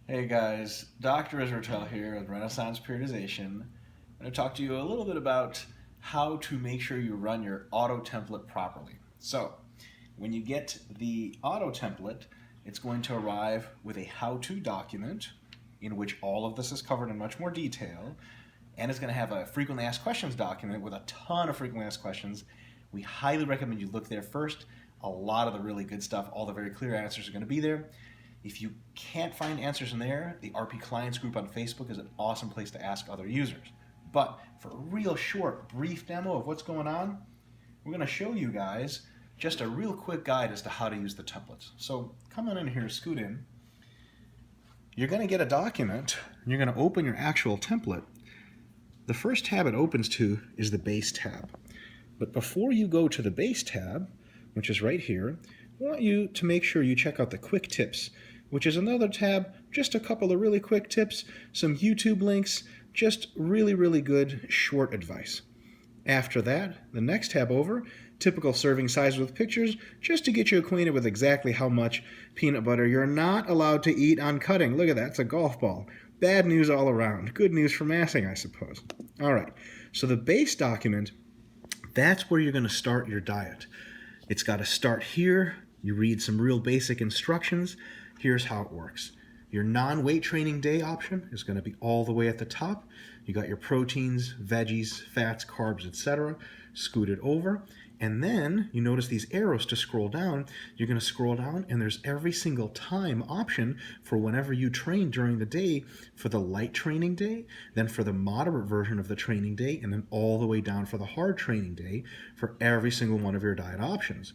Hey guys, Dr. Israel here with Renaissance Periodization. I'm going to talk to you a little bit about how to make sure you run your auto template properly. So, when you get the auto template, it's going to arrive with a how-to document in which all of this is covered in much more detail, and it's going to have a frequently asked questions document with a ton of frequently asked questions. We highly recommend you look there first. A lot of the really good stuff, all the very clear answers are going to be there. If you can't find answers in there, the RP Clients group on Facebook is an awesome place to ask other users. But for a real short, brief demo of what's going on, we're going to show you guys just a real quick guide as to how to use the templates. So come on in here, scoot in. You're going to get a document, and you're going to open your actual template. The first tab it opens to is the Base tab. But before you go to the Base tab, which is right here, I want you to make sure you check out the Quick Tips, which is another tab, just a couple of really quick tips, some YouTube links, just really good short advice. After that, the next tab over, typical serving size with pictures, just to get you acquainted with exactly how much peanut butter you're not allowed to eat on cutting. Look at that, it's a golf ball. Bad news all around. Good news for massing, I suppose. All right, so the base document, that's where you're going to start your diet. It's got to start here. You read some real basic instructions. Here's how it works. Your non-weight training day option is going to be all the way at the top. You got your proteins, veggies, fats, carbs, etc. Scooted over. And then you notice these arrows to scroll down. You're going to scroll down and there's every single time option for whenever you train during the day for the light training day, then for the moderate version of the training day, and then all the way down for the hard training day for every single one of your diet options.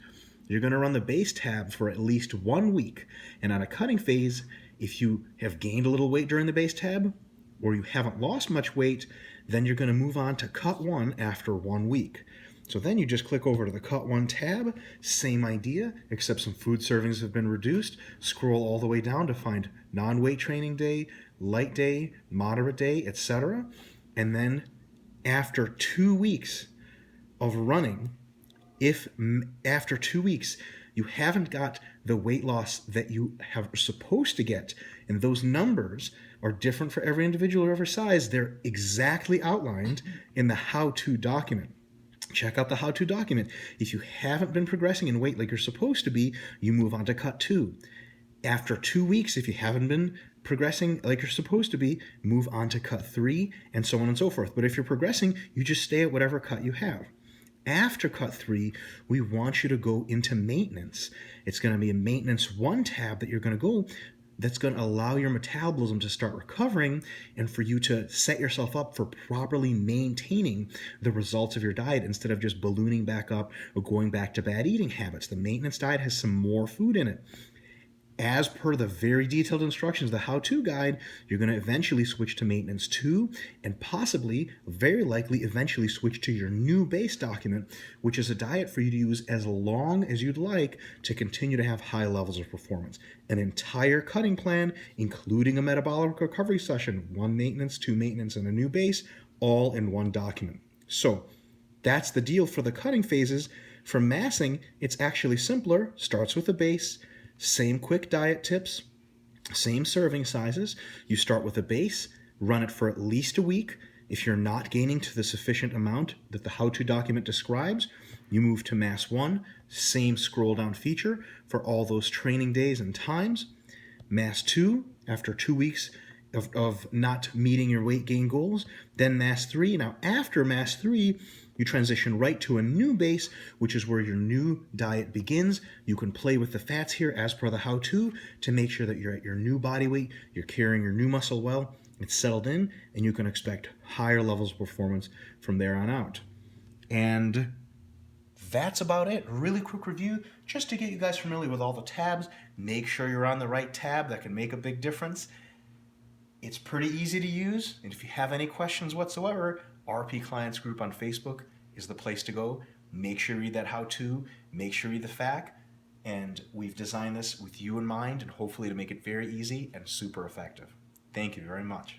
You're going to run the base tab for at least 1 week. And on a cutting phase, if you have gained a little weight during the base tab, or you haven't lost much weight, then you're going to move on to cut 1 after 1 week. So then you just click over to the cut 1 tab, same idea, except some food servings have been reduced. Scroll all the way down to find non-weight training day, light day, moderate day, etc. And then after 2 weeks of running, if after 2 weeks you haven't got the weight loss that you are supposed to get, and those numbers are different for every individual or every size, they're exactly outlined in the how-to document. Check out the how-to document. If you haven't been progressing in weight like you're supposed to be, you move on to cut 2. After 2 weeks, if you haven't been progressing like you're supposed to be, move on to cut 3, and so on and so forth. But if you're progressing, you just stay at whatever cut you have. After cut 3, we want you to go into maintenance. It's going to be a maintenance 1 tab that you're going to go, that's going to allow your metabolism to start recovering and for you to set yourself up for properly maintaining the results of your diet instead of just ballooning back up or going back to bad eating habits. The maintenance diet has some more food in it. As per the very detailed instructions, the how-to guide, you're going to eventually switch to maintenance 2 and possibly, very likely, eventually switch to your new base document, which is a diet for you to use as long as you'd like to continue to have high levels of performance. An entire cutting plan, including a metabolic recovery session, 1 maintenance, 2 maintenance, and a new base, all in 1 document. So that's the deal for the cutting phases. For massing, it's actually simpler. Starts with a base, same quick diet tips, same serving sizes. You start with a base, run it for at least a week. If you're not gaining to the sufficient amount that the how-to document describes, you move to Mass 1, same scroll down feature for all those training days and times. Mass 2, after 2 weeks of not meeting your weight gain goals. Then Mass 3. Now after Mass 3, you transition right to a new base, which is where your new diet begins. You can play with the fats here as per the how-to to make sure that you're at your new body weight, you're carrying your new muscle well, it's settled in, and you can expect higher levels of performance from there on out. And that's about it. Really quick review, just to get you guys familiar with all the tabs. Make sure you're on the right tab. That can make a big difference. It's pretty easy to use, and if you have any questions whatsoever, RP Clients Group on Facebook is the place to go. Make sure you read that how-to, make sure you read the FAQ, and we've designed this with you in mind and hopefully to make it very easy and super effective. Thank you very much.